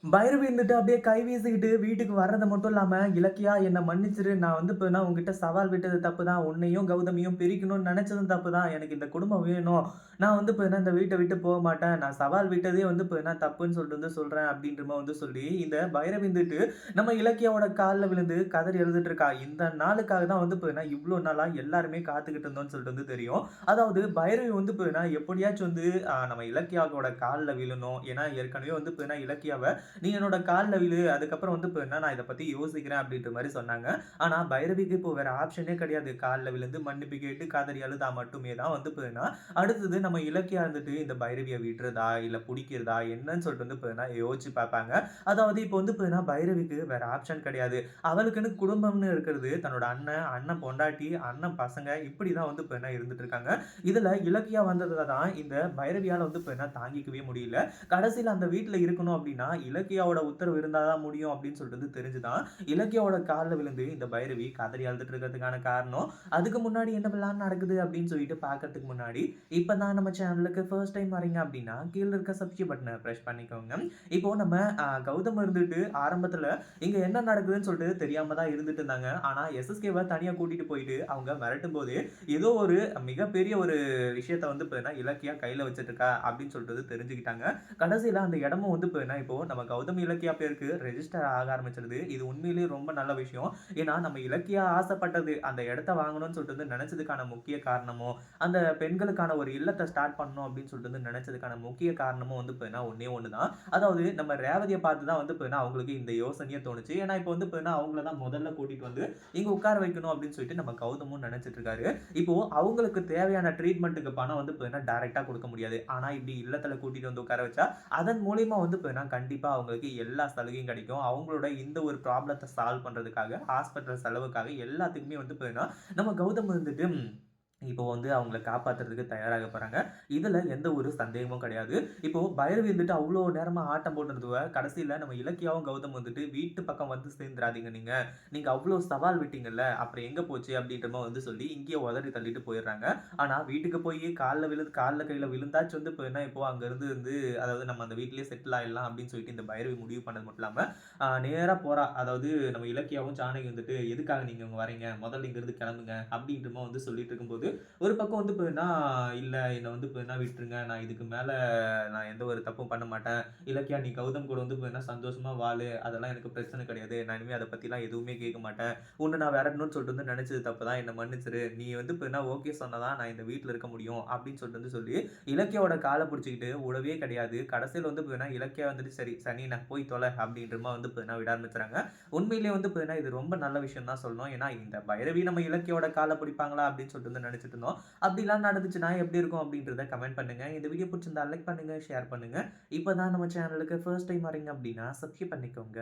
பைரவி இருந்துட்டு அப்படியே கை வீசிக்கிட்டு வீட்டுக்கு வர்றது மட்டும் இல்லாம, "இலக்கியா என்ன மன்னிச்சிரு. நான் வந்து இப்ப நான் உன்கிட்ட சவால் விட்டது தப்பு தான். உன்னையும் கௌதமியும் பிரிக்கணும்னு நெனச்சதும் தப்பு தான். எனக்கு இந்த குடும்பம் வேணும். நான் வந்து இப்ப இந்த வீட்ட விட்டு போமாட்டேன். நான் சவால் விட்டதே வந்து இப்ப தப்புன்னு சொல்லிட்டு வந்து சொல்றேன்." அப்படின்ற மாரி வந்து சொல்லி, இந்த பைரவி இருந்துட்டு நம்ம இலக்கியாவோட கால்ல விழுந்து கதறி அழுதுட்டு இருக்கா. இந்த நாளுக்காக தான் வந்து இப்ப இவ்ளோ நாளா எல்லாருமே காத்துக்கிட்டு இருந்தோம்னு சொல்லிட்டு வந்து தெரியும். அதாவது பைரவி வந்து இப்ப எப்படியாச்சும் வந்து நம்ம இலக்கியாவோட கால்ல விழணும். ஏன்னா ஏற்கனவே வந்து இப்ப இலக்கியாவ நீ என்னோட கால்ல விழு. அதுக்கப்புறம் வந்து இப்ப நான் இத பத்தி யோசிக்கிறேன் அப்படின்ற மாரி சொன்னாங்க. ஆனா பைரவிக்கு இப்போ வேற ஆப்ஷனே கிடையாது. கால்ல விழுந்து மன்னிப்பு கேட்டு காதறி அழுதா மட்டுமே தான் வந்து அடுத்தது நம்ம இலக்கியா இருந்துட்டு இந்த பைரவிய விடுறதா, இல்ல புடிக்கிறதா என்னன்னு சொல்லிட்டு வந்து யோசிச்சு பார்ப்பாங்க. அதாவது இப்போ வந்து பைரவிக்கு வேற ஆப்ஷன் கிடையாது. அவளுக்குன்னு குடும்பம்னு இருக்கிறது தன்னோட அண்ணன், அண்ணன் பொண்டாட்டி, அண்ணன் பசங்க இப்படி தான் வந்து இருந்துட்டு இருக்காங்க. இதுல இலக்கியா வந்ததுல தான் இந்த பைரவியால வந்து தாங்கிக்கவே முடியல. கடைசியில அந்த வீட்ல இருக்கணும் அப்படின்னா, இலக்கியாவோட உத்தரவு இருந்தா தான் முடியும் அப்படின்னு சொல்லிட்டு வந்து தெரிஞ்சு தான், இலக்கியாவோட கால்ல விழுந்து இந்த பைரவி கதறி அழுதுட்டு இருக்கிறதுக்கான காரணம், அதுக்கு முன்னாடி என்ன பிளான் நடக்குது அப்படின்னு சொல்லிட்டு பார்க்கறதுக்கு முன்னாடி, இப்ப தான் நம்ம சேனலுக்கு ஃபர்ஸ்ட் டைம் வரீங்க அப்படின்னா, கீழ இருக்க சப்ஸ்கிரைப் பட்டன பிரஸ் பண்ணிக்கோங்க. இப்போ நம்ம கௌதம் இருந்துட்டு ஆரம்பத்துல இங்க என்ன நடக்குதுன்னு சொல்லிட்டு தெரியாம தான் இருந்துட்டு இருந்தாங்க. ஆனா எஸ்எஸ்கேவ தனியா கூட்டிட்டு போயிட்டு அவங்க மிரட்டும்போதே, ஏதோ ஒரு மிகப்பெரிய ஒரு விஷயத்த வந்து இலக்கியா கையில வச்சுட்டு இருக்கா அப்படின்னு சொல்லிட்டு தெரிஞ்சுக்கிட்டாங்க. கடைசியில அந்த இடமும் வந்து இப்போ நம்ம கௌதம் இலக்கியா பேருக்கு ரெஜிஸ்டர் ஆக ஆரம்பிச்சிருது. இது உண்மையிலேயே ரொம்ப நல்ல விஷயம். ஏன்னா நம்ம இலக்கியா ஆசைப்பட்டது அந்த இடத்த வாங்கணும்னு சொல்லிட்டு வந்து நினைச்சதுக்கான முக்கிய காரணமும், அந்த பெண்களுக்கான ஒரு இல்லத்த ஸ்டார்ட் பண்ணணும் அப்படின்னு சொல்லிட்டு வந்து நினைச்சதுக்கான முக்கிய காரணமும் வந்து ஒண்ணே ஒண்ணு தான். அதாவது நம்ம ரேவதிய பார்த்து தான் வந்து அவங்களுக்கு இந்த யோசனையே தோணுச்சு. ஏன்னா இப்போ வந்து அவங்கள தான் முதல்ல கூட்டிட்டு வந்து இங்க உட்கார வைக்கணும் அப்படின்னு சொல்லிட்டு நம்ம கௌதமும் நினைச்சிட்டு இருக்காரு. இப்போ அவங்களுக்கு தேவையான ட்ரீட்மென்ட்க்கு பணம் வந்து டைரக்ட்டா குடுக்க முடியாது. ஆனா இப்படி இல்லத்துல கூட்டிட்டு வந்து உட்கார வச்சா, அதன் மூலியமா வந்து கண்டிப்பா அவங்களுக்கு எல்லா சலுகையும் கிடைக்கும். அவங்களோட இந்த ஒரு ப்ராப்ளத்த சால்வ் பண்றதுக்காக, ஹாஸ்பிட்டல் செலவுக்காக எல்லாத்துக்குமே வந்து நம்ம கௌதம் வந்துட்டு இப்போ வந்து அவங்கள காப்பாத்துறதுக்கு தயாராக போறாங்க. இதுல எந்த ஒரு சந்தேகமும் கிடையாது. இப்போ பைரவி வந்துட்டு அவ்ளோ நேரமா ஆட்டம் போட்டுருந்தவ, கடைசியில நம்ம இலக்கியாவும் கௌதம் வந்துட்டு வீட்டு பக்கம் வந்து சேர்ந்துராதீங்க நீங்க. நீங்க அவ்ளோ சவால் விட்டீங்கல்ல, அப்புறம் எங்க போச்சு அப்படின்ற மாரி வந்து சொல்லி இங்கேயே உதறி தள்ளிட்டு போயிடுறாங்க. ஆனா வீட்டுக்கு போயி கால்ல கையில விழுந்தாச்சும் வந்து இப்போ அங்க இருந்து வந்து அதாவது நம்ம அந்த வீட்லயே செட்டில் ஆயிடலாம் அப்படின்னு சொல்லிட்டு இந்த பைரவி முடிவு பண்ணது மட்டும் இல்லாம, நேரா போறா. அதாவது நம்ம இலக்கியாவும் ஜானகி வந்துட்டு, "எதுக்காக நீங்க இங்க வரீங்க? முதல்ல இங்கிருந்து கிளம்புங்க." அப்படின்ற மாரி வந்து சொல்லிட்டு இருக்கும்போது, ஒரு பக்கம் வந்து இல்ல என்ன வந்து விட்டுருங்க. நான் இதுக்கு மேல நான் எந்த ஒரு தப்பும் பண்ண மாட்டேன். இலக்கியா நீ கௌதம் கூட வந்து சந்தோஷமா வாழு. அதெல்லாம் எனக்கு பிரச்சனை கிடையாது. நான் இனிமே அத பத்திலாம் எதுவுமே கேட்க மாட்டேன். உன்ன நான் விரட்டணும்னு சொல்லிட்டு வந்து நினைச்சது தப்பு தான். என்ன மன்னிச்சிரு. நீ வந்து ஓகே சொன்னா தான் நான் இந்த வீட்ல இருக்க முடியும். அப்படின்னு சொல்லிட்டு வந்து சொல்லி, இலக்கியாவோட கால புடிச்சுக்கிட்டு விடவே கிடையாது. கடைசியில வந்து இலக்கியா வந்துட்டு சரி சனி நான் போய் தொல அப்படின்ற மாரி வந்து விட ஆரம்பிச்சுறாங்க. உண்மையிலேயே வந்து இது ரொம்ப நல்ல விஷயம் தான் சொல்லணும். ஏன்னா இந்த பைரவி நம்ம இலக்கியாவோட கால பிடிப்பாங்களா அப்படின்னு சொல்லிட்டு வந்து நினைச்சிட்டு இருந்தோம். அப்படிலாம் நடந்துச்சுன்னா எப்படி இருக்கும் அப்படின்றத கமெண்ட் பண்ணுங்க. இந்த வீடியோ பிடிச்சிருந்தா லைக் பண்ணுங்க, ஷேர் பண்ணுங்க. இப்பதான் நம்ம சேனலுக்கு ஃபர்ஸ்ட் டைம் வரீங்க அப்படின்னா சப்ஸ்கிரைப் பண்ணிக்கோங்க.